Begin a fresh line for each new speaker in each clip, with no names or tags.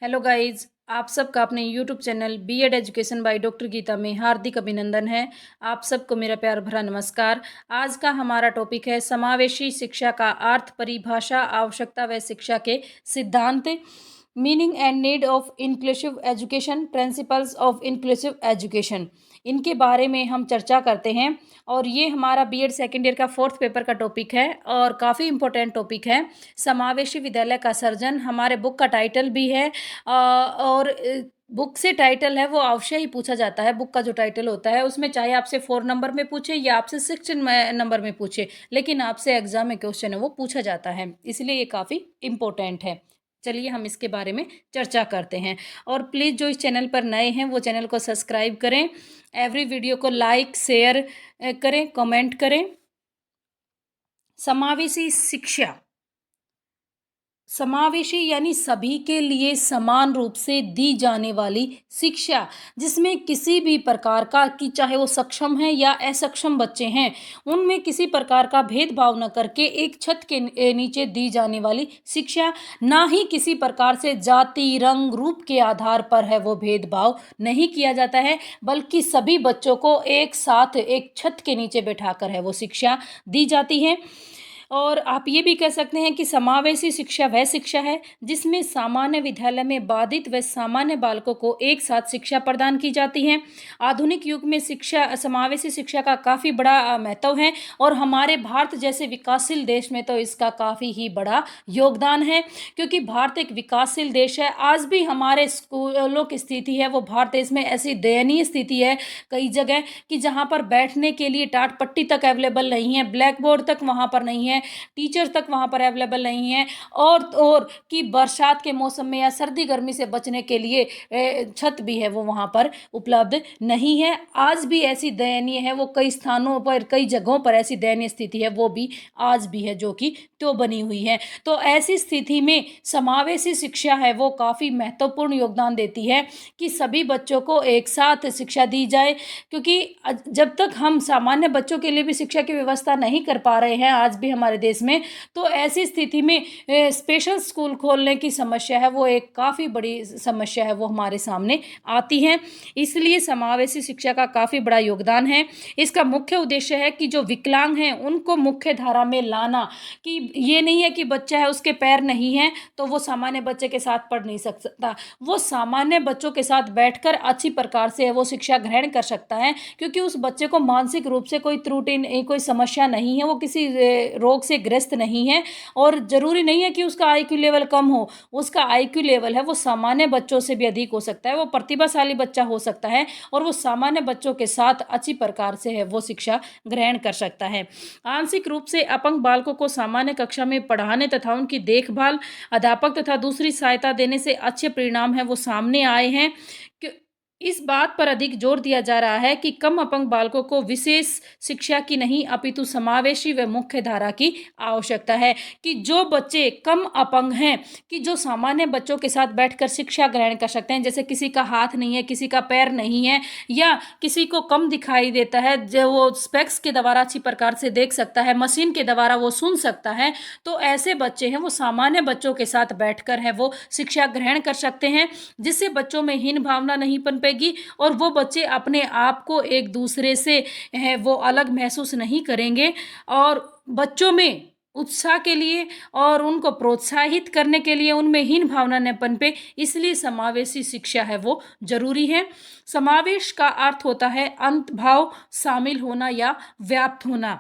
Hello guys, आप सबका अपने YouTube channel BEd education by doctor Geeta में हार्दिक अभिनंदन है। आप सबको मेरा प्यार भरा नमस्कार। आज का हमारा टॉपिक है समावेशी शिक्षा का अर्थ, परिभाषा, आवश्यकता व शिक्षा के सिद्धांत, meaning and need of inclusive education, principles of inclusive education. इनके बारे में हम चर्चा करते हैं और ये हमारा बीएड सेकेंड ईयर का 4th पेपर का टॉपिक है और काफ़ी इम्पोर्टेंट टॉपिक है। समावेशी विद्यालय का सर्जन हमारे बुक का टाइटल भी है। और बुक से टाइटल है वो अवश्य ही पूछा जाता है। बुक का जो टाइटल होता है उसमें चाहे आपसे 4 नंबर में पूछे या आपसे 16 नंबर में पूछे, लेकिन आपसे एग्जाम में क्वेश्चन है वो पूछा जाता है, इसलिए ये काफ़ी इम्पोर्टेंट है। चलिए हम इसके बारे में चर्चा करते हैं। और प्लीज़ जो इस चैनल पर नए हैं वो चैनल को सब्सक्राइब करें, एवरी वीडियो को लाइक शेयर करें, कमेंट करें। समावेशी शिक्षा, समावेशी यानी सभी के लिए समान रूप से दी जाने वाली शिक्षा, जिसमें किसी भी प्रकार का कि चाहे वो सक्षम है या असक्षम बच्चे हैं, उनमें किसी प्रकार का भेदभाव न करके एक छत के नीचे दी जाने वाली शिक्षा। ना ही किसी प्रकार से जाति, रंग, रूप के आधार पर है वो भेदभाव नहीं किया जाता है, बल्कि सभी बच्चों को एक साथ एक छत के नीचे बैठाकर है वो शिक्षा दी जाती है। और आप ये भी कह सकते हैं कि समावेशी शिक्षा वह शिक्षा है जिसमें सामान्य विद्यालय में बाधित व सामान्य बालकों को एक साथ शिक्षा प्रदान की जाती है। आधुनिक युग में शिक्षा, समावेशी शिक्षा का काफ़ी बड़ा महत्व है और हमारे भारत जैसे विकासशील देश में तो इसका काफ़ी ही बड़ा योगदान है, क्योंकि भारत एक विकासशील देश है। आज भी हमारे स्कूलों की स्थिति है वो भारत देश में ऐसी दयनीय स्थिति है कई जगह कि जहाँ पर बैठने के लिए टाट पट्टी तक अवेलेबल नहीं है, ब्लैक बोर्ड तक वहाँ पर नहीं है, टीचर तक वहाँ पर अवेलेबल नहीं है, और कि बरसात के मौसम में या सर्दी गर्मी से बचने के लिए छत भी है वो वहाँ पर उपलब्ध नहीं है। आज भी ऐसी दयनीय है वो, कई स्थानों पर, कई जगहों पर ऐसी दयनीय स्थिति है वो भी आज भी है जो कि तो बनी हुई है। तो ऐसी स्थिति में समावेशी शिक्षा है वो काफ़ी महत्वपूर्ण योगदान देती है कि सभी बच्चों को एक साथ शिक्षा दी जाए, क्योंकि जब तक हम सामान्य बच्चों के लिए भी शिक्षा की व्यवस्था नहीं कर पा रहे हैं आज भी हमारे देश में, तो ऐसी स्थिति में स्पेशल स्कूल खोलने की समस्या है वो एक काफ़ी बड़ी समस्या है वो हमारे सामने आती है। इसलिए समावेशी शिक्षा का काफ़ी बड़ा योगदान है। इसका मुख्य उद्देश्य है कि जो विकलांग हैं उनको मुख्य धारा में लाना, कि ये नहीं है कि बच्चा है उसके पैर नहीं है तो वो सामान्य बच्चे के साथ पढ़ नहीं सकता, वो सामान्य बच्चों के साथ बैठकर अच्छी प्रकार से वो शिक्षा ग्रहण कर सकता है, क्योंकि उस बच्चे को मानसिक रूप से कोई त्रुटि नहीं, कोई समस्या नहीं है, वो किसी रोग से ग्रस्त नहीं है। और ज़रूरी नहीं है कि उसका आईक्यू लेवल कम हो, उसका आईक्यू लेवल है वो सामान्य बच्चों से भी अधिक हो सकता है, वो प्रतिभाशाली बच्चा हो सकता है और वो सामान्य बच्चों के साथ अच्छी प्रकार से है वो शिक्षा ग्रहण कर सकता है। आंशिक रूप से अपंग बालकों को सामान्य कक्षा में पढ़ाने तथा उनकी देखभाल, अध्यापक तथा दूसरी सहायता देने से अच्छे परिणाम है वो सामने आए हैं। इस बात पर अधिक जोर दिया जा रहा है कि कम अपंग बालकों को विशेष शिक्षा की नहीं अपितु समावेशी व मुख्य धारा की आवश्यकता है, कि जो बच्चे कम अपंग हैं, कि जो सामान्य बच्चों के साथ बैठकर शिक्षा ग्रहण कर सकते हैं, जैसे किसी का हाथ नहीं है, किसी का पैर नहीं है, या किसी को कम दिखाई देता है, जो वो स्पेक्स के द्वारा अच्छी प्रकार से देख सकता है, मशीन के द्वारा वो सुन सकता है, तो ऐसे बच्चे हैं वो सामान्य बच्चों के साथ बैठकर है वो शिक्षा ग्रहण कर सकते हैं, जिससे बच्चों में हीन भावना नहीं पनपेगी और वो बच्चे अपने आप को एक दूसरे से है वो अलग महसूस नहीं करेंगे, और बच्चों में उत्साह के लिए और उनको प्रोत्साहित करने के लिए उनमें हीन भावना न पनपे, इसलिए समावेशी शिक्षा है वो जरूरी है। समावेश का अर्थ होता है अंतर्भाव, शामिल होना या व्याप्त होना।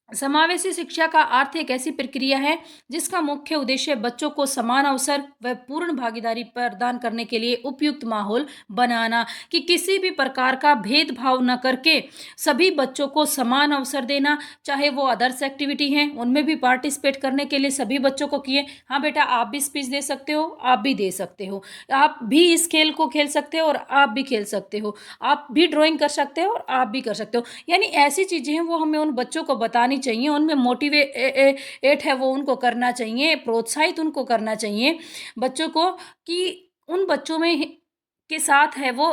समावेशी शिक्षा का अर्थ एक ऐसी प्रक्रिया है जिसका मुख्य उद्देश्य बच्चों को समान अवसर व पूर्ण भागीदारी प्रदान करने के लिए उपयुक्त माहौल बनाना, कि किसी भी प्रकार का भेदभाव न करके सभी बच्चों को समान अवसर देना, चाहे वो अदर्स एक्टिविटी हैं उनमें भी पार्टिसिपेट करने के लिए सभी बच्चों को किए। हाँ बेटा, आप भी स्पीच दे सकते हो, आप भी दे सकते हो, आप भी इस खेल को खेल सकते हो और आप भी खेल सकते हो, आप भी ड्राइंग कर सकते हो और आप भी कर सकते हो। यानी ऐसी चीज़ें हैं वो हमें उन बच्चों को बतानी चाहिए, उनमें मोटिवेट है वो उनको करना चाहिए, प्रोत्साहित उनको करना चाहिए बच्चों को, कि उन बच्चों में के साथ है वो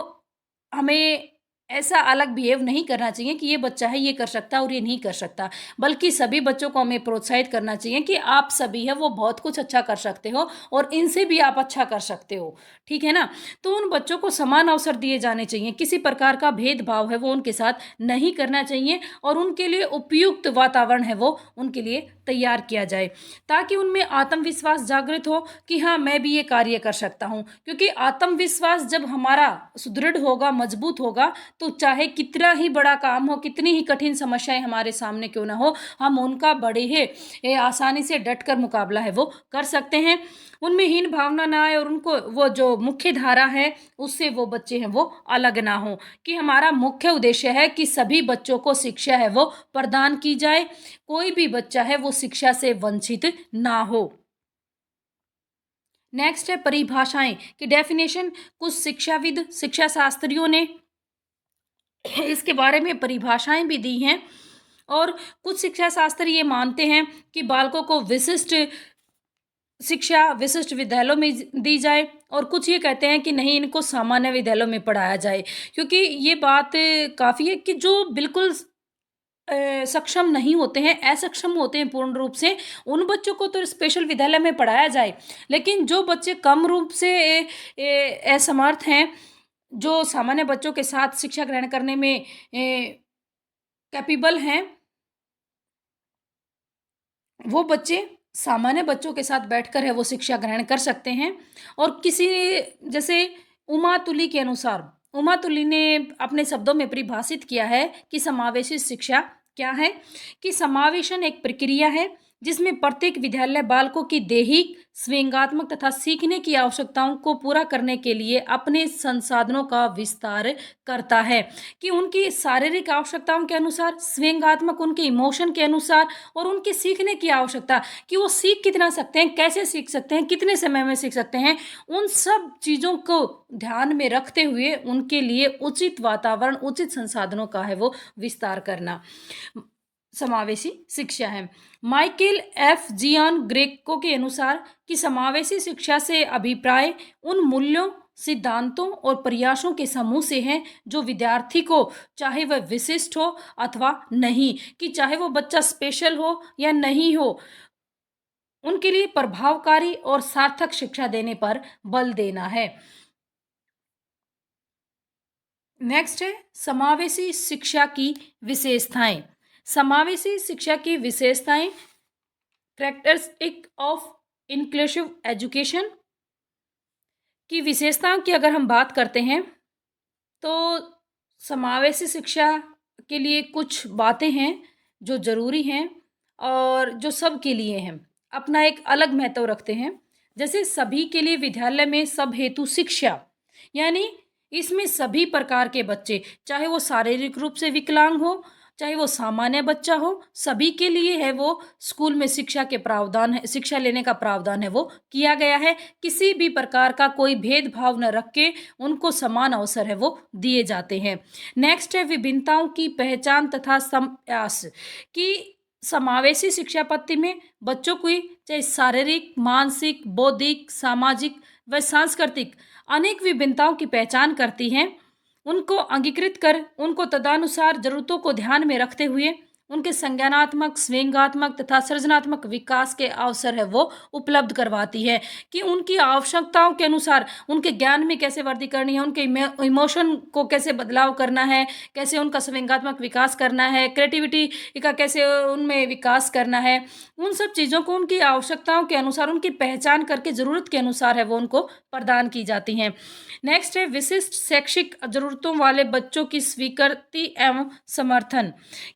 हमें ऐसा अलग बिहेव नहीं करना चाहिए कि ये बच्चा है ये कर सकता है और ये नहीं कर सकता, बल्कि सभी बच्चों को हमें प्रोत्साहित करना चाहिए कि आप सभी है वो बहुत कुछ अच्छा कर सकते हो और इनसे भी आप अच्छा कर सकते हो। ठीक है ना? तो उन बच्चों को समान अवसर दिए जाने चाहिए, किसी प्रकार का भेदभाव है वो उनके साथ नहीं करना चाहिए और उनके लिए उपयुक्त वातावरण है वो उनके लिए तैयार किया जाए, ताकि उनमें आत्मविश्वास जागृत हो कि हाँ, मैं भी ये कार्य कर सकता हूँ। क्योंकि आत्मविश्वास जब हमारा सुदृढ़ होगा, मजबूत होगा, तो चाहे कितना ही बड़ा काम हो, कितनी ही कठिन समस्याएं हमारे सामने क्यों ना हो, हम उनका बड़े ही आसानी से डट कर मुकाबला है वो कर सकते हैं। उनमें हीन भावना ना आए और उनको वो जो मुख्य धारा है उससे वो बच्चे हैं वो अलग ना हो, कि हमारा मुख्य उद्देश्य है कि सभी बच्चों को शिक्षा है वो प्रदान की जाए, कोई भी बच्चा है वो शिक्षा से वंचित ना हो। नेक्स्ट है परिभाषाएं की डेफिनेशन। कुछ शिक्षाविद, शिक्षा शास्त्रियों ने इसके बारे में परिभाषाएं भी दी हैं और कुछ शिक्षा शास्त्री ये मानते हैं कि बालकों को विशिष्ट शिक्षा विशिष्ट विद्यालयों में दी जाए और कुछ ये कहते हैं कि नहीं, इनको सामान्य विद्यालयों में पढ़ाया जाए, क्योंकि ये बात काफ़ी है कि जो बिल्कुल सक्षम नहीं होते हैं, असक्षम होते हैं पूर्ण रूप से, उन बच्चों को तो स्पेशल विद्यालय में पढ़ाया जाए। लेकिन जो बच्चे कम रूप से असमर्थ हैं, जो सामान्य बच्चों के साथ शिक्षा ग्रहण करने में कैपेबल हैं, वो बच्चे सामान्य बच्चों के साथ बैठकर है वो शिक्षा ग्रहण कर सकते हैं। और किसी जैसे उमा तुली के अनुसार, उमा तुली ने अपने शब्दों में परिभाषित किया है कि समावेशी शिक्षा क्या है, कि समावेशन एक प्रक्रिया है जिसमें प्रत्येक विद्यालय बालकों की दैहिक, स्वयंगात्मक तथा सीखने की आवश्यकताओं को पूरा करने के लिए अपने संसाधनों का विस्तार करता है, कि उनकी शारीरिक आवश्यकताओं के अनुसार, स्वयंगात्मक उनके इमोशन के अनुसार और उनके सीखने की आवश्यकता, कि वो सीख कितना सकते हैं, कैसे सीख सकते हैं, कितने समय में सीख सकते हैं, उन सब चीज़ों को ध्यान में रखते हुए उनके लिए उचित वातावरण, उचित संसाधनों का है वो विस्तार करना समावेशी शिक्षा है। माइकल एफ जियान ग्रेको के अनुसार कि समावेशी शिक्षा से अभिप्राय उन मूल्यों, सिद्धांतों और प्रयासों के समूह से हैं जो विद्यार्थी को, चाहे वह विशिष्ट हो अथवा नहीं, कि चाहे वो बच्चा स्पेशल हो या नहीं हो, उनके लिए प्रभावकारी और सार्थक शिक्षा देने पर बल देना है। नेक्स्ट है समावेशी शिक्षा की विशेषताएं। समावेशी शिक्षा की विशेषताएं, कैरेक्टरिस्टिक ऑफ इंक्लूसिव एजुकेशन की विशेषताओं की अगर हम बात करते हैं तो समावेशी शिक्षा के लिए कुछ बातें हैं जो ज़रूरी हैं और जो सब के लिए हैं, अपना एक अलग महत्व रखते हैं। जैसे सभी के लिए विद्यालय में सब हेतु शिक्षा, यानी इसमें सभी प्रकार के बच्चे, चाहे वो शारीरिक रूप से विकलांग हो, चाहे वो सामान्य बच्चा हो, सभी के लिए है वो स्कूल में शिक्षा के प्रावधान है, शिक्षा लेने का प्रावधान है वो किया गया है। किसी भी प्रकार का कोई भेदभाव न रख के उनको समान अवसर है वो दिए जाते हैं। नेक्स्ट है विभिन्नताओं की पहचान तथा समयास, की समावेशी शिक्षा पद्धति में बच्चों की चाहे शारीरिक, मानसिक, बौद्धिक, सामाजिक व सांस्कृतिक अनेक विभिन्नताओं की पहचान करती हैं, उनको अंगीकृत कर उनको तदनुसार ज़रूरतों को ध्यान में रखते हुए उनके संज्ञानात्मक, स्वयंगात्मक तथा सृजनात्मक विकास के अवसर है वो उपलब्ध करवाती है, कि उनकी आवश्यकताओं के अनुसार उनके ज्ञान में कैसे वृद्धि करनी है, उनके इमोशन को कैसे बदलाव करना है, कैसे उनका संवेगात्मक विकास करना है, क्रिएटिविटी का कैसे उनमें विकास करना है, उन सब चीज़ों को उनकी आवश्यकताओं के अनुसार उनकी पहचान करके ज़रूरत के अनुसार है वो उनको प्रदान की जाती हैं। नेक्स्ट है विशिष्ट शैक्षिक ज़रूरतों वाले बच्चों की स्वीकृति एवं समर्थन,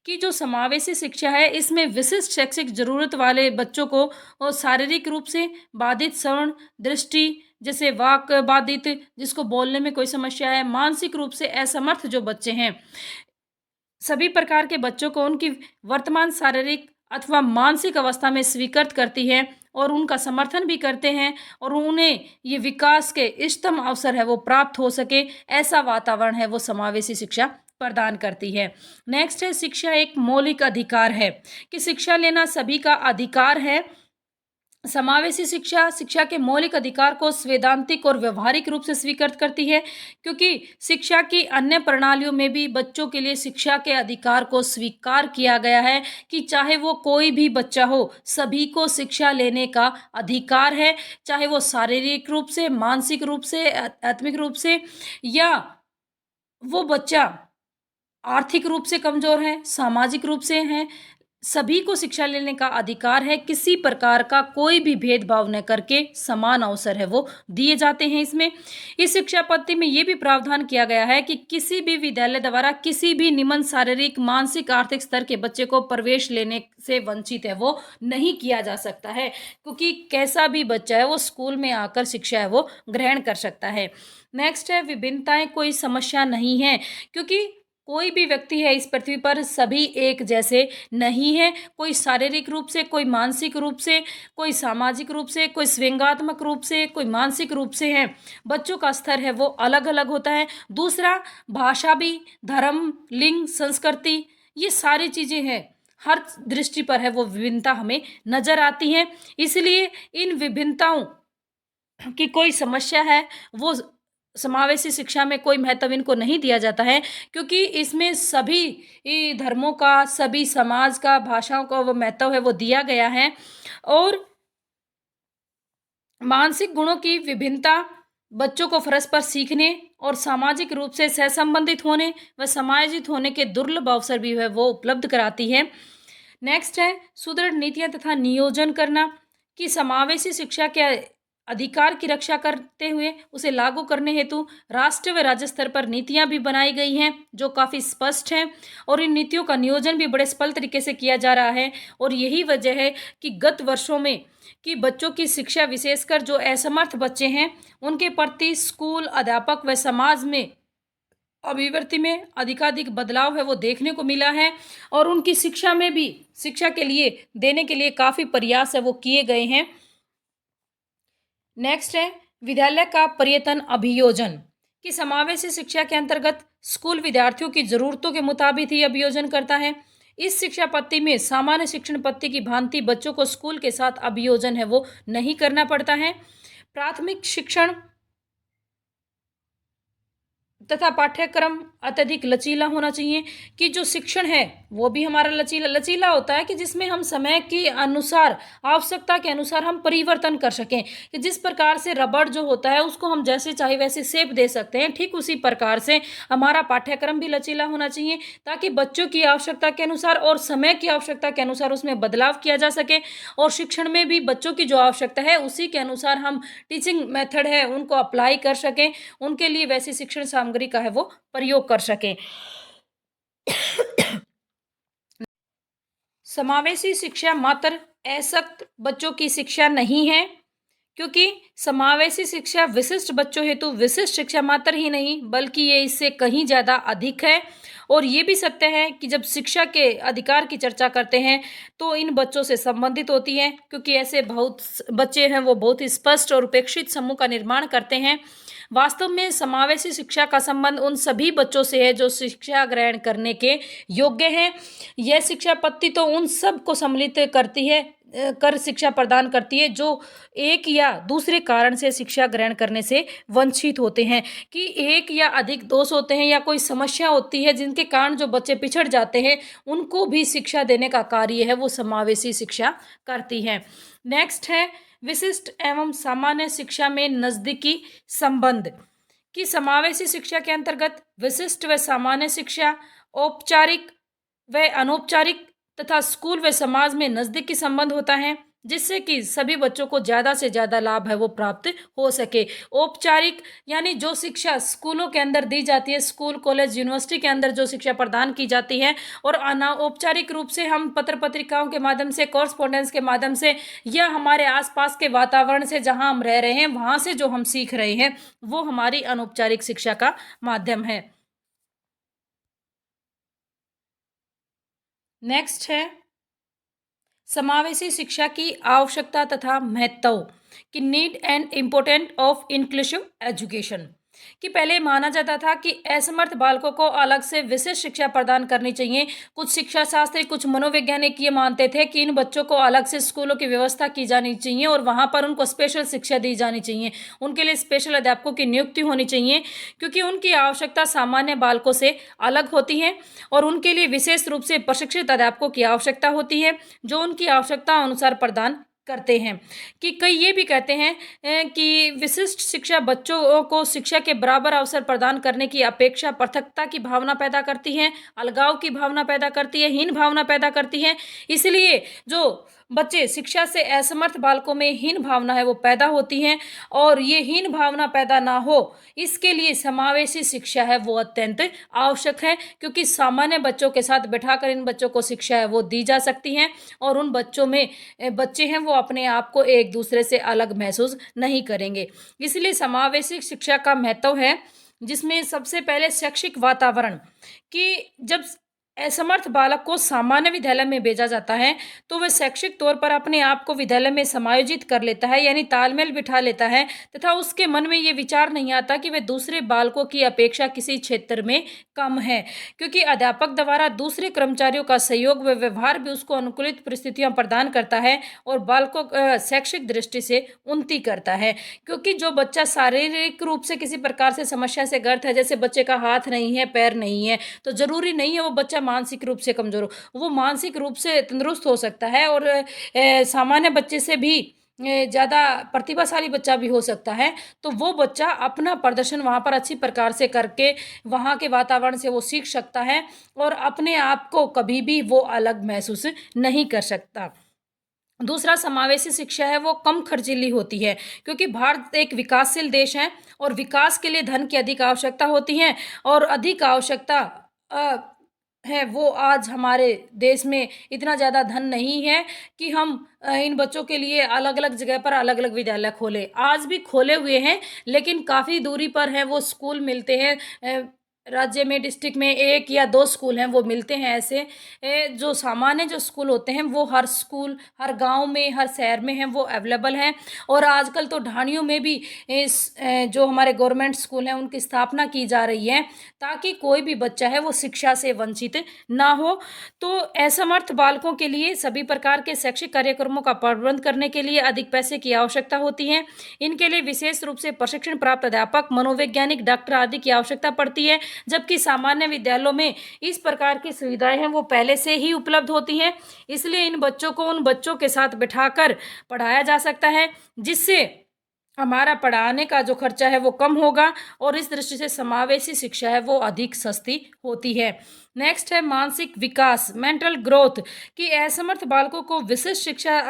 की जो समावेशी शिक्षा है इसमें विशिष्ट शैक्षिक जरूरत वाले बच्चों को और शारीरिक रूप से बाधित, श्रवण दृष्टि जैसे वाक बाधित, जिसको बोलने में कोई समस्या है, मानसिक रूप से असमर्थ जो बच्चे हैं, सभी प्रकार के बच्चों को उनकी वर्तमान शारीरिक अथवा मानसिक अवस्था में स्वीकृत करती है और उनका समर्थन भी करते हैं और उन्हें ये विकास के इष्टतम अवसर है वो प्राप्त हो सके, ऐसा वातावरण है वो समावेशी शिक्षा प्रदान करती है। नेक्स्ट है शिक्षा एक मौलिक अधिकार है, कि शिक्षा लेना सभी का अधिकार है समावेशी शिक्षा शिक्षा के मौलिक अधिकार को सैद्धांतिक और व्यवहारिक रूप से स्वीकृत करती है, क्योंकि शिक्षा की अन्य प्रणालियों में भी बच्चों के लिए शिक्षा के अधिकार को स्वीकार किया गया है कि चाहे वो कोई भी बच्चा हो, सभी को शिक्षा लेने का अधिकार है, चाहे वो शारीरिक रूप से, मानसिक रूप से, आत्मिक रूप से, या वो बच्चा आर्थिक रूप से कमज़ोर है, सामाजिक रूप से है, सभी को शिक्षा लेने का अधिकार है। किसी प्रकार का कोई भी भेदभाव न करके समान अवसर है वो दिए जाते हैं इसमें। इस शिक्षा पद्धति में ये भी प्रावधान किया गया है कि किसी भी विद्यालय द्वारा किसी भी निम्न शारीरिक, मानसिक, आर्थिक स्तर के बच्चे को प्रवेश लेने से वंचित है वो नहीं किया जा सकता है, क्योंकि कैसा भी बच्चा है वो स्कूल में आकर शिक्षा है वो ग्रहण कर सकता है। नेक्स्ट है, विभिन्नताएँ कोई समस्या नहीं है, क्योंकि कोई भी व्यक्ति है इस पृथ्वी पर, सभी एक जैसे नहीं है। कोई शारीरिक रूप से, कोई मानसिक रूप से, कोई सामाजिक रूप से, कोई व्यंग्यात्मक रूप से, कोई मानसिक रूप से है। बच्चों का स्तर है वो अलग अलग होता है। दूसरा, भाषा भी, धर्म, लिंग, संस्कृति, ये सारी चीज़ें हैं, हर दृष्टि पर है वो विभिन्नता हमें नजर आती है। इसलिए इन विभिन्नताओं की कोई समस्या है वो समावेशी शिक्षा में कोई महत्व इनको नहीं दिया जाता है, क्योंकि इसमें सभी धर्मों का, सभी समाज का, भाषाओं का वो महत्व है वो दिया गया है। और मानसिक गुणों की विभिन्नता बच्चों को परस्पर सीखने और सामाजिक रूप से सहसंबंधित होने व समायोजित होने के दुर्लभ अवसर भी है वो उपलब्ध कराती है। नेक्स्ट है, सुदृढ़ नीतियां तथा नियोजन करना, कि समावेशी शिक्षा के अधिकार की रक्षा करते हुए उसे लागू करने हेतु राष्ट्रीय व राज्य स्तर पर नीतियां भी बनाई गई हैं जो काफ़ी स्पष्ट हैं, और इन नीतियों का नियोजन भी बड़े सफल तरीके से किया जा रहा है। और यही वजह है कि गत वर्षों में कि बच्चों की शिक्षा, विशेषकर जो असमर्थ बच्चे हैं, उनके प्रति स्कूल, अध्यापक व समाज में अभिवृत्ति में अधिकाधिक बदलाव है वो देखने को मिला है, और उनकी शिक्षा में भी, शिक्षा के लिए देने के लिए काफ़ी प्रयास है वो किए गए हैं। नेक्स्ट है, विद्यालय का पर्यटन अभियोजन, कि समावेशी शिक्षा के अंतर्गत स्कूल विद्यार्थियों की ज़रूरतों के मुताबिक ही अभियोजन करता है। इस शिक्षा पद्धति में सामान्य शिक्षण पद्धति की भांति बच्चों को स्कूल के साथ अभियोजन है वो नहीं करना पड़ता है। प्राथमिक शिक्षण तथा पाठ्यक्रम अत्यधिक लचीला होना चाहिए, कि जो शिक्षण है वो भी हमारा लचीला लचीला होता है, कि जिसमें हम समय के अनुसार, आवश्यकता के अनुसार हम परिवर्तन कर सकें, कि जिस प्रकार से रबड़ जो होता है उसको हम जैसे चाहे वैसे शेप दे सकते हैं, ठीक उसी प्रकार से हमारा पाठ्यक्रम भी लचीला होना चाहिए, ताकि बच्चों की आवश्यकता के अनुसार और समय की आवश्यकता के अनुसार उसमें बदलाव किया जा सके, और शिक्षण में भी बच्चों की जो आवश्यकता है उसी के अनुसार हम टीचिंग मेथड है उनको अप्लाई कर सकें, उनके लिए वैसी शिक्षण सामग्री का है वो प्रयोग कर सकें। समावेशी शिक्षा मात्र असक्त बच्चों की शिक्षा नहीं है, क्योंकि समावेशी शिक्षा विशिष्ट बच्चों हेतु विशिष्ट शिक्षा मात्र ही नहीं, बल्कि ये इससे कहीं ज़्यादा अधिक है। और ये भी सत्य है कि जब शिक्षा के अधिकार की चर्चा करते हैं तो इन बच्चों से संबंधित होती है, क्योंकि ऐसे बहुत बच्चे हैं वो बहुत ही स्पष्ट और उपेक्षित समूह का निर्माण करते हैं। वास्तव में समावेशी शिक्षा का संबंध उन सभी बच्चों से है जो शिक्षा ग्रहण करने के योग्य हैं। यह शिक्षा पद्धति तो उन सब को सम्मिलित करती है, कर शिक्षा प्रदान करती है जो एक या दूसरे कारण से शिक्षा ग्रहण करने से वंचित होते हैं, कि एक या अधिक दोष होते हैं या कोई समस्या होती है जिनके कारण जो बच्चे पिछड़ जाते हैं, उनको भी शिक्षा देने का कार्य है वो समावेशी शिक्षा करती है। नेक्स्ट है, विशिष्ट एवं सामान्य शिक्षा में नज़दीकी संबंध, कि समावेशी शिक्षा के अंतर्गत विशिष्ट व सामान्य शिक्षा, औपचारिक व अनौपचारिक तथा स्कूल व समाज में नज़दीकी संबंध होता है, जिससे कि सभी बच्चों को ज़्यादा से ज़्यादा लाभ है वो प्राप्त हो सके। औपचारिक यानी जो शिक्षा स्कूलों के अंदर दी जाती है, स्कूल, कॉलेज, यूनिवर्सिटी के अंदर जो शिक्षा प्रदान की जाती है, और अनौपचारिक रूप से हम पत्र पत्रिकाओं के माध्यम से, कॉरस्पॉन्डेंस के माध्यम से, या हमारे आसपास के वातावरण से जहाँ हम रह रहे हैं वहाँ से जो हम सीख रहे हैं, वो हमारी अनौपचारिक शिक्षा का माध्यम है। नेक्स्ट है, समावेशी शिक्षा की आवश्यकता तथा महत्व, कि need and important of inclusive education, कि पहले माना जाता था कि असमर्थ बालकों को अलग से विशेष शिक्षा प्रदान करनी चाहिए। कुछ शिक्षा शास्त्री, कुछ मनोवैज्ञानिक ये मानते थे कि इन बच्चों को अलग से स्कूलों की व्यवस्था की जानी चाहिए और वहाँ पर उनको स्पेशल शिक्षा दी जानी चाहिए। उनके लिए स्पेशल अध्यापकों की नियुक्ति होनी चाहिए, क्योंकि उनकी आवश्यकता सामान्य बालकों से अलग होती है और उनके लिए विशेष रूप से प्रशिक्षित अध्यापकों की आवश्यकता होती है, जो उनकी आवश्यकता अनुसार प्रदान करते हैं। कि कई ये भी कहते हैं कि विशिष्ट शिक्षा बच्चों को शिक्षा के बराबर अवसर प्रदान करने की अपेक्षा पृथकता की भावना पैदा करती है, अलगाव की भावना पैदा करती है, हीन भावना पैदा करती है। इसलिए जो बच्चे शिक्षा से असमर्थ बालकों में हीन भावना है वो पैदा होती है, और ये हीन भावना पैदा ना हो इसके लिए समावेशी शिक्षा है वो अत्यंत आवश्यक है, क्योंकि सामान्य बच्चों के साथ बैठाकर इन बच्चों को शिक्षा है वो दी जा सकती है और उन बच्चों में बच्चे हैं वो अपने आप को एक दूसरे से अलग महसूस नहीं करेंगे। इसलिए समावेशी शिक्षा का महत्व है, जिसमें सबसे पहले शैक्षिक वातावरण, कि जब असमर्थ बालक को सामान्य विद्यालय में भेजा जाता है तो वह शैक्षिक तौर पर अपने आप को विद्यालय में समायोजित कर लेता है, यानी तालमेल बिठा लेता है, तथा उसके मन में ये विचार नहीं आता कि वह दूसरे बालकों की अपेक्षा किसी क्षेत्र में कम है, क्योंकि अध्यापक द्वारा दूसरे कर्मचारियों का सहयोग व व्यवहार भी उसको अनुकूलित परिस्थितियां प्रदान करता है और बालकों शैक्षिक दृष्टि से उन्नति करता है। क्योंकि जो बच्चा शारीरिक रूप से किसी प्रकार से समस्या से ग्रस्त है, जैसे बच्चे का हाथ नहीं है, पैर नहीं है, तो जरूरी नहीं है वो बच्चा मानसिक रूप से कमजोर हो, वो मानसिक रूप से तंदुरुस्त हो सकता है और सामान्य बच्चे से भी ज़्यादा प्रतिभाशाली बच्चा भी हो सकता है। तो वो बच्चा अपना प्रदर्शन वहाँ पर अच्छी प्रकार से करके वहाँ के वातावरण से वो सीख सकता है और अपने आप को कभी भी वो अलग महसूस नहीं कर सकता। दूसरा, समावेशी शिक्षा है वो कम खर्चीली होती है, क्योंकि भारत एक विकासशील देश है और विकास के लिए धन की अधिक आवश्यकता होती है, और अधिक आवश्यकता अ, है वो आज हमारे देश में इतना ज़्यादा धन नहीं है कि हम इन बच्चों के लिए अलग अलग जगह पर अलग अलग विद्यालय खोले। आज भी खोले हुए हैं, लेकिन काफ़ी दूरी पर है वो स्कूल मिलते हैं। राज्य में, डिस्ट्रिक्ट में 1 या 2 स्कूल हैं वो मिलते हैं। ऐसे जो सामान्य जो स्कूल होते हैं वो हर स्कूल, हर गांव में, हर शहर में हैं, वो अवेलेबल हैं। और आजकल तो ढाणियों में भी जो हमारे गवर्नमेंट स्कूल हैं उनकी स्थापना की जा रही है, ताकि कोई भी बच्चा है वो शिक्षा से वंचित ना हो। तो असमर्थ बालकों के लिए सभी प्रकार के शैक्षिक कार्यक्रमों का प्रबंध करने के लिए अधिक पैसे की आवश्यकता होती है। इनके लिए विशेष रूप से प्रशिक्षण प्राप्त अध्यापक, मनोवैज्ञानिक, डॉक्टर आदि की आवश्यकता पड़ती है, जबकि सामान्य विद्यालयों में इस प्रकार की सुविधाएं हैं वो पहले से ही उपलब्ध होती हैं। इसलिए इन बच्चों को उन बच्चों के साथ बिठाकर पढ़ाया जा सकता है, जिससे हमारा पढ़ाने का जो खर्चा है वो कम होगा, और इस दृष्टि से समावेशी शिक्षा है वो अधिक सस्ती होती है। नेक्स्ट है मानसिक विकास, मेंटल ग्रोथ, कि असमर्थ बालकों को विशिष्ट शिक्षा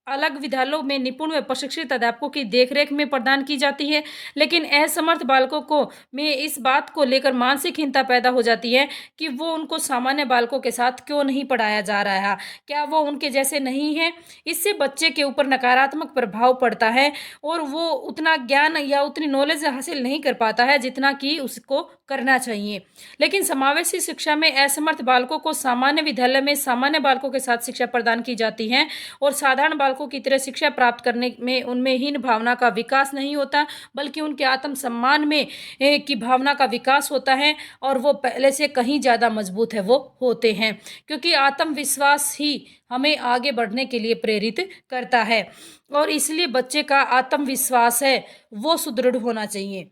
अलग विद्यालयों में निपुण व प्रशिक्षित अध्यापकों की देखरेख में प्रदान की जाती है, लेकिन असमर्थ बालकों को में इस बात को लेकर मानसिक हीनता पैदा हो जाती है कि वो उनको सामान्य बालकों के साथ क्यों नहीं पढ़ाया जा रहा है, क्या वो उनके जैसे नहीं है। इससे बच्चे के ऊपर नकारात्मक प्रभाव पड़ता है और वो उतना ज्ञान या उतनी नॉलेज हासिल नहीं कर पाता है जितना कि उसको करना चाहिए। लेकिन समावेशी शिक्षा में असमर्थ बालकों को सामान्य विद्यालय में सामान्य बालकों के साथ शिक्षा प्रदान की जाती है, और साधारण बालकों की तरह शिक्षा प्राप्त करने में उनमें हीन भावना का विकास नहीं होता, बल्कि उनके आत्मसम्मान में की भावना का विकास होता है, और वो पहले से कहीं ज़्यादा मजबूत है वो होते हैं, क्योंकि आत्मविश्वास ही हमें आगे बढ़ने के लिए प्रेरित करता है, और इसलिए बच्चे का आत्मविश्वास है वो सुदृढ़ होना चाहिए।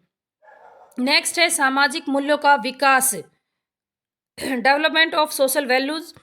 नेक्स्ट है सामाजिक मूल्यों का विकास, डेवलपमेंट ऑफ सोशल वैल्यूज,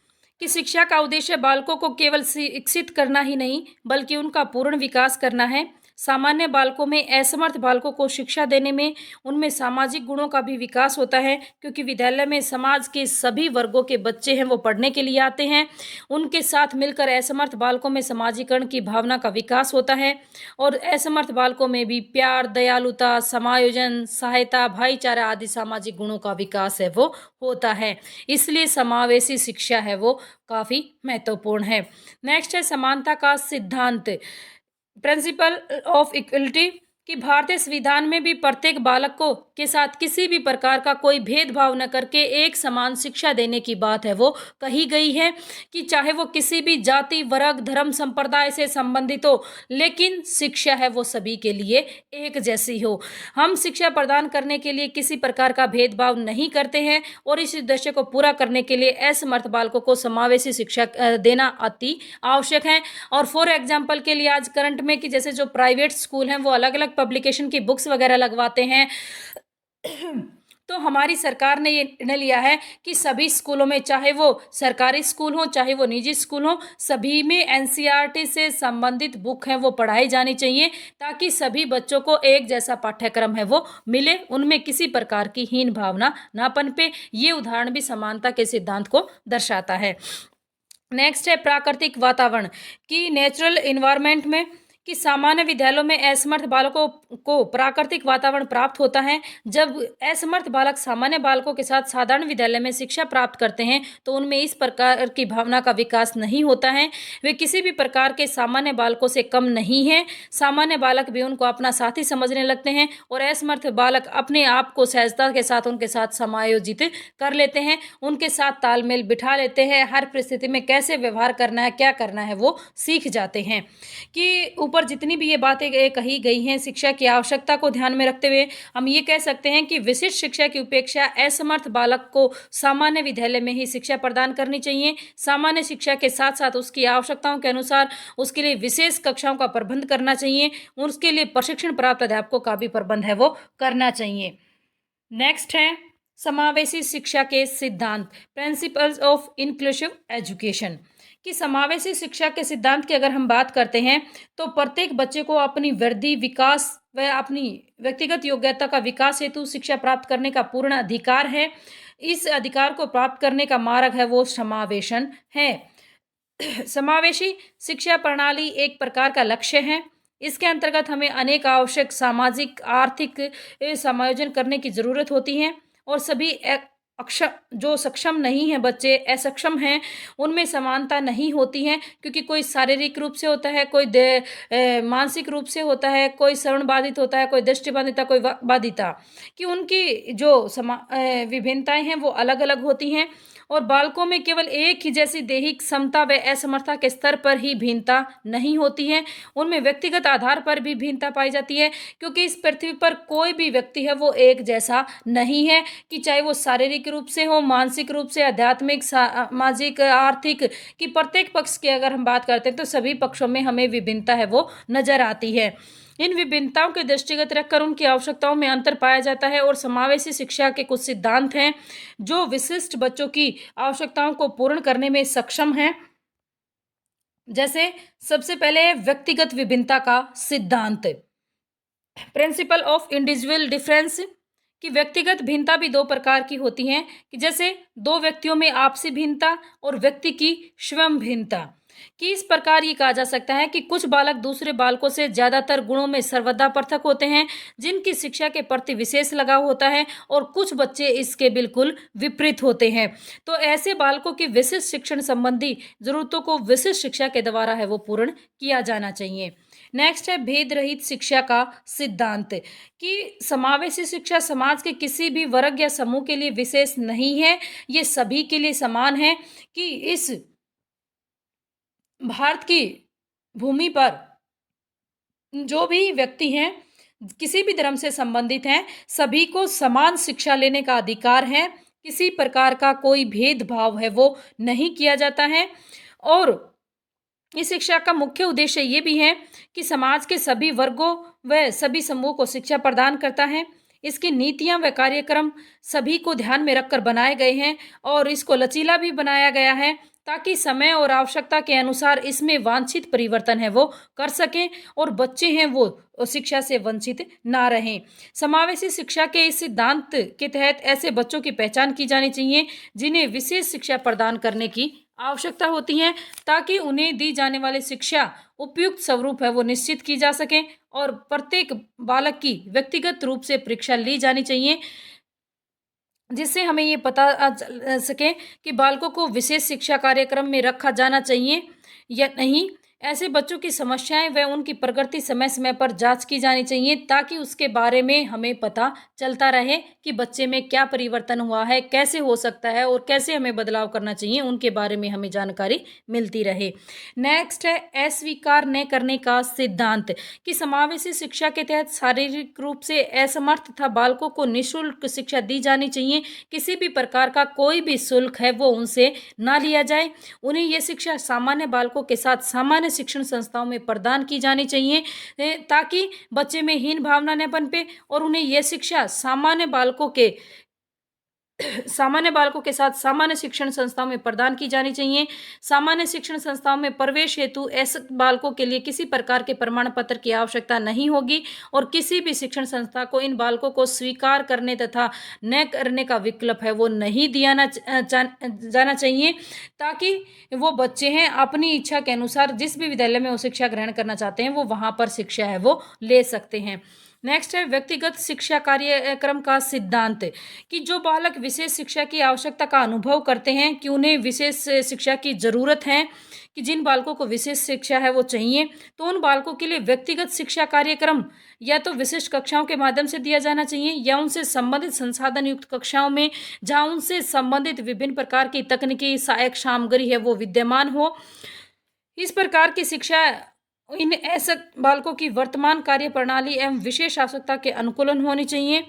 कि शिक्षा का उद्देश्य बालकों को केवल शिक्षित करना ही नहीं बल्कि उनका पूर्ण विकास करना है। सामान्य बालकों में असमर्थ बालकों को शिक्षा देने में उनमें सामाजिक गुणों का भी विकास होता है, क्योंकि विद्यालय में समाज के सभी वर्गों के बच्चे हैं वो पढ़ने के लिए आते हैं। उनके साथ मिलकर असमर्थ बालकों में समाजीकरण की भावना का विकास होता है, और असमर्थ बालकों में भी प्यार, दयालुता, समायोजन, सहायता, भाईचारा आदि सामाजिक गुणों का विकास है वो होता है। इसलिए समावेशी शिक्षा है वो काफ़ी महत्वपूर्ण है। नेक्स्ट है समानता का सिद्धांत, प्रिंसिपल ऑफ इक्वलिटी, कि भारतीय संविधान में भी प्रत्येक बालक को के साथ किसी भी प्रकार का कोई भेदभाव न करके एक समान शिक्षा देने की बात है वो कही गई है, कि चाहे वो किसी भी जाति, वर्ग, धर्म, संप्रदाय से संबंधित हो, लेकिन शिक्षा है वो सभी के लिए एक जैसी हो। हम शिक्षा प्रदान करने के लिए किसी प्रकार का भेदभाव नहीं करते हैं और इस उद्देश्य को पूरा करने के लिए असमर्थ बालकों को समावेशी शिक्षा देना अति आवश्यक है। और फॉर एग्जाम्पल के लिए आज करंट में कि जैसे जो प्राइवेट स्कूल हैं वो अलग अलग पब्लिकेशन की बुक्स वगैरह लगवाते हैं। तो हमारी सरकार ने ये निर्णय लिया है कि सभी स्कूलों में, चाहे वो सरकारी स्कूल हो चाहे वो निजी स्कूल हो, सभी में एनसीईआरटी से संबंधित बुक है वो पढ़ाई जानी चाहिए, ताकि सभी बच्चों को एक जैसा पाठ्यक्रम है वो मिले, उनमें किसी प्रकार की हीन भावना ना पनपे। ये उदाहरण भी समानता के सिद्धांत को दर्शाता है। नेक्स्ट है प्राकृतिक वातावरण, कि नेचुरल इन्वायरमेंट में, कि सामान्य विद्यालयों में असमर्थ बालकों को प्राकृतिक वातावरण प्राप्त होता है। जब असमर्थ बालक सामान्य बालकों के साथ साधारण विद्यालय में शिक्षा प्राप्त करते हैं तो उनमें इस प्रकार की भावना का विकास नहीं होता है। वे किसी भी प्रकार के सामान्य बालकों से कम नहीं हैं। सामान्य बालक भी उनको अपना साथी समझने लगते हैं और असमर्थ बालक अपने आप को सहजता के साथ उनके साथ समायोजित कर लेते हैं, उनके साथ तालमेल बिठा लेते हैं, हर परिस्थिति में कैसे व्यवहार करना है, क्या करना है वो सीख जाते हैं। कि ऊपर जितनी भी ये बातें कही गई हैं शिक्षा की आवश्यकता को ध्यान में रखते हुए हम ये कह सकते हैं कि विशिष्ट शिक्षा की उपेक्षा असमर्थ बालक को सामान्य विद्यालय में ही शिक्षा प्रदान करनी चाहिए। सामान्य शिक्षा के साथ साथ उसकी आवश्यकताओं के अनुसार उसके लिए विशेष कक्षाओं का प्रबंध करना चाहिए, उसके लिए प्रशिक्षण प्राप्त अध्यापकों का भी प्रबंध है वो करना चाहिए। नेक्स्ट है समावेशी शिक्षा के सिद्धांत, प्रिंसिपल्स ऑफ इंक्लूसिव एजुकेशन, कि समावेशी शिक्षा के सिद्धांत की अगर हम बात करते हैं तो प्रत्येक बच्चे को अपनी वृद्धि, विकास व अपनी व्यक्तिगत योग्यता का विकास हेतु शिक्षा प्राप्त करने का पूर्ण अधिकार है। इस अधिकार को प्राप्त करने का मार्ग है वो समावेशन है। समावेशी शिक्षा प्रणाली एक प्रकार का लक्ष्य है। इसके अंतर्गत हमें अनेक आवश्यक सामाजिक, आर्थिक समायोजन करने की जरूरत होती है और सभी जो सक्षम नहीं है, बच्चे असक्षम हैं, उनमें समानता नहीं होती है, क्योंकि कोई शारीरिक रूप से होता है, कोई मानसिक रूप से होता है, कोई श्रवण बाधित होता है, कोई दृष्टि बाधिता, कोई बाधिता, कि उनकी जो विभिन्नताएं हैं वो अलग अलग होती हैं और बालकों में केवल एक ही जैसी दैहिक क्षमता व असमर्थता के स्तर पर ही भिन्नता नहीं होती है, उनमें व्यक्तिगत आधार पर भी भिन्नता पाई जाती है, क्योंकि इस पृथ्वी पर कोई भी व्यक्ति है वो एक जैसा नहीं है, कि चाहे वो शारीरिक रूप से हो, मानसिक रूप से, आध्यात्मिक, सामाजिक, आर्थिक, कि प्रत्येक पक्ष की अगर हम बात करते हैं तो सभी पक्षों में हमें विभिन्नता है वो नजर आती है। इन विभिन्नताओं के दृष्टिगत रखकर उनकी आवश्यकताओं में अंतर पाया जाता है और समावेशी शिक्षा के कुछ सिद्धांत हैं जो विशिष्ट बच्चों की आवश्यकताओं को पूर्ण करने में सक्षम हैं। जैसे सबसे पहले है व्यक्तिगत विभिन्नता का सिद्धांत, प्रिंसिपल ऑफ इंडिविजुअल डिफरेंस, कि व्यक्तिगत भिन्नता भी दो प्रकार की होती हैं, कि जैसे दो व्यक्तियों में आपसी भिन्नता और व्यक्ति की स्वयं भिन्नता, कि इस प्रकार ये कहा जा सकता है कि कुछ बालक दूसरे बालकों से ज्यादातर गुणों में सर्वदा पृथक होते हैं, जिनकी शिक्षा के प्रति विशेष लगाव होता है, और कुछ बच्चे इसके बिल्कुल विपरीत होते हैं। तो ऐसे बालकों की विशिष्ट शिक्षण संबंधी जरूरतों को विशिष्ट शिक्षा के द्वारा है वो पूर्ण किया जाना चाहिए। नेक्स्ट है भेद रहित शिक्षा का सिद्धांत, कि समावेशी शिक्षा समाज के किसी भी वर्ग या समूह के लिए विशेष नहीं है, ये सभी के लिए समान है, कि इस भारत की भूमि पर जो भी व्यक्ति हैं, किसी भी धर्म से संबंधित हैं, सभी को समान शिक्षा लेने का अधिकार है, किसी प्रकार का कोई भेदभाव है वो नहीं किया जाता है। और इस शिक्षा का मुख्य उद्देश्य ये भी है कि समाज के सभी वर्गों व सभी समूहों को शिक्षा प्रदान करता है। इसकी नीतियां व कार्यक्रम सभी को ध्यान में रखकर बनाए गए हैं और इसको लचीला भी बनाया गया है, ताकि समय और आवश्यकता के अनुसार इसमें वांछित परिवर्तन है वो कर सकें और बच्चे हैं वो शिक्षा से वंचित ना रहें। समावेशी शिक्षा के इस सिद्धांत के तहत ऐसे बच्चों की पहचान की जानी चाहिए जिन्हें विशेष शिक्षा प्रदान करने की आवश्यकता होती है, ताकि उन्हें दी जाने वाली शिक्षा उपयुक्त स्वरूप है वो निश्चित की जा सके और प्रत्येक बालक की व्यक्तिगत रूप से परीक्षा ली जानी चाहिए, जिससे हमें ये पता चल सके कि बालकों को विशेष शिक्षा कार्यक्रम में रखा जाना चाहिए या नहीं, ऐसे बच्चों की समस्याएं व उनकी प्रगति समय समय पर जांच की जानी चाहिए, ताकि उसके बारे में हमें पता चलता रहे कि बच्चे में क्या परिवर्तन हुआ है, कैसे हो सकता है और कैसे हमें बदलाव करना चाहिए, उनके बारे में हमें जानकारी मिलती रहे। नेक्स्ट है अस्वीकार न करने का सिद्धांत, कि समावेशी शिक्षा के तहत शारीरिक रूप से असमर्थ तथा बालकों को निःशुल्क शिक्षा दी जानी चाहिए। किसी भी प्रकार का कोई भी शुल्क है वो उनसे ना लिया जाए। उन्हें यह शिक्षा सामान्य बालकों के साथ सामान्य शिक्षण संस्थाओं में प्रदान की जानी चाहिए, ताकि बच्चे में हीन भावना न पनपे और उन्हें यह शिक्षा सामान्य बालकों के साथ सामान्य शिक्षण संस्थाओं में प्रदान की जानी चाहिए। सामान्य शिक्षण संस्थाओं में प्रवेश हेतु ऐसे बालकों के लिए किसी प्रकार के प्रमाण पत्र की आवश्यकता नहीं होगी और किसी भी शिक्षण संस्था को इन बालकों को स्वीकार करने तथा न करने का विकल्प है वो नहीं दिया जाना चाहिए, ताकि वो बच्चे हैं अपनी इच्छा के अनुसार जिस भी विद्यालय में वो शिक्षा ग्रहण करना चाहते हैं वो वहाँ पर शिक्षा है वो ले सकते हैं। नेक्स्ट है व्यक्तिगत शिक्षा कार्यक्रम का सिद्धांत, कि जो बालक विशेष शिक्षा की आवश्यकता का अनुभव करते हैं कि उन्हें विशेष शिक्षा की ज़रूरत है, कि जिन बालकों को विशेष शिक्षा है वो चाहिए, तो उन बालकों के लिए व्यक्तिगत शिक्षा कार्यक्रम या तो विशेष कक्षाओं के माध्यम से दिया जाना चाहिए या उनसे संबंधित संसाधन युक्त कक्षाओं में, जहाँ उनसे संबंधित विभिन्न प्रकार की तकनीकी सहायक सामग्री है वो विद्यमान हो। इस प्रकार की शिक्षा इन ऐसे बालकों की वर्तमान कार्य प्रणाली एवं विशेष आवश्यकता के अनुकूलन होनी चाहिए।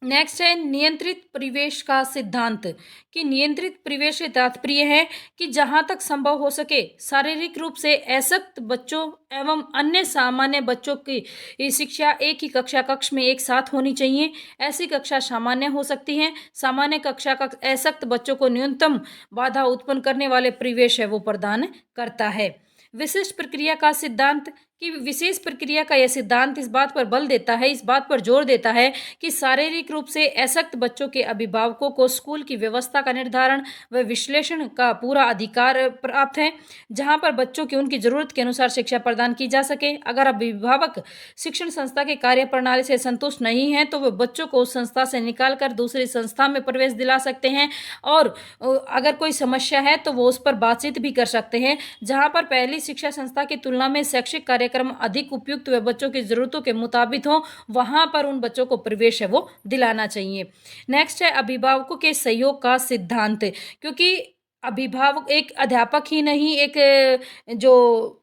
नेक्स्ट है नियंत्रित परिवेश का सिद्धांत, कि नियंत्रित परिवेश से तात्पर्य है कि जहां तक संभव हो सके शारीरिक रूप से असक्त बच्चों एवं अन्य सामान्य बच्चों की ये शिक्षा एक ही कक्षा कक्ष में एक साथ होनी चाहिए। ऐसी कक्षा सामान्य हो सकती है। सामान्य कक्षा का असक्त बच्चों को न्यूनतम बाधा उत्पन्न करने वाले परिवेश है वो प्रदान करता है। विशिष्ट प्रक्रिया का सिद्धांत, कि विशेष प्रक्रिया का यह सिद्धांत इस बात पर बल देता है, इस बात पर जोर देता है कि शारीरिक रूप से असक्त बच्चों के अभिभावकों को स्कूल की व्यवस्था का निर्धारण व विश्लेषण का पूरा अधिकार प्राप्त है, जहां पर बच्चों की उनकी जरूरत के अनुसार शिक्षा प्रदान की जा सके। अगर अभिभावक शिक्षण संस्था के कार्य प्रणाली से संतुष्ट नहीं है तो वे बच्चों को उस संस्था से निकाल कर दूसरी संस्था में प्रवेश दिला सकते हैं और अगर कोई समस्या है तो वो उस पर बातचीत भी कर सकते हैं। जहां पर पहली शिक्षा संस्था की तुलना में शैक्षिक कार्यक्रम अधिक उपयुक्त व बच्चों की जरूरतों के मुताबिक हो, वहां पर उन बच्चों को प्रवेश है वो दिलाना चाहिए। नेक्स्ट है अभिभावकों के सहयोग का सिद्धांत, क्योंकि अभिभावक एक अध्यापक ही नहीं, एक जो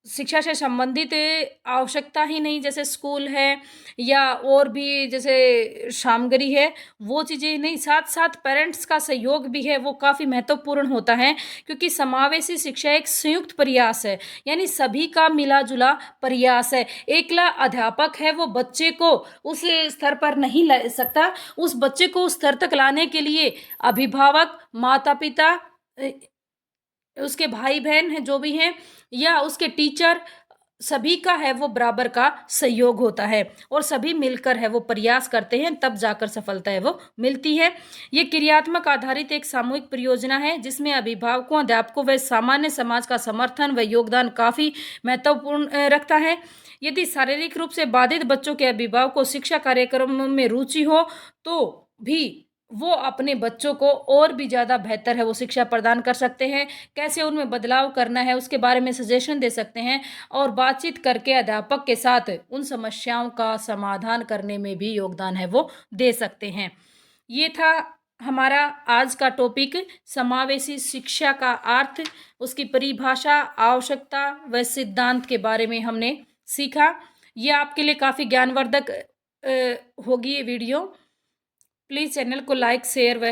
शिक्षा से संबंधित आवश्यकता ही नहीं, जैसे स्कूल है या और भी जैसे सामग्री है वो चीज़ें नहीं, साथ साथ पेरेंट्स का सहयोग भी है वो काफ़ी महत्वपूर्ण होता है, क्योंकि समावेशी शिक्षा एक संयुक्त प्रयास है, यानी सभी का मिला जुला प्रयास है। एकला अध्यापक है वो बच्चे को उस स्तर पर नहीं ला सकता। उस बच्चे को उस स्तर तक लाने के लिए अभिभावक, माता पिता, उसके भाई बहन हैं जो भी हैं या उसके टीचर, सभी का है वो बराबर का सहयोग होता है और सभी मिलकर है वो प्रयास करते हैं, तब जाकर सफलता है वो मिलती है। ये क्रियात्मक आधारित एक सामूहिक परियोजना है जिसमें अभिभावकों, अध्यापकों व सामान्य समाज का समर्थन व योगदान काफ़ी महत्वपूर्ण रखता है। यदि शारीरिक रूप से बाधित बच्चों के अभिभावक को शिक्षा कार्यक्रम में रुचि हो तो भी वो अपने बच्चों को और भी ज़्यादा बेहतर है वो शिक्षा प्रदान कर सकते हैं। कैसे उनमें बदलाव करना है उसके बारे में सजेशन दे सकते हैं और बातचीत करके अध्यापक के साथ उन समस्याओं का समाधान करने में भी योगदान है वो दे सकते हैं। ये था हमारा आज का टॉपिक, समावेशी शिक्षा का अर्थ, उसकी परिभाषा, आवश्यकता व सिद्धांत के बारे में हमने सीखा। ये आपके लिए काफ़ी ज्ञानवर्धक होगी ये वीडियो। प्लीज़ चैनल को लाइक, शेयर व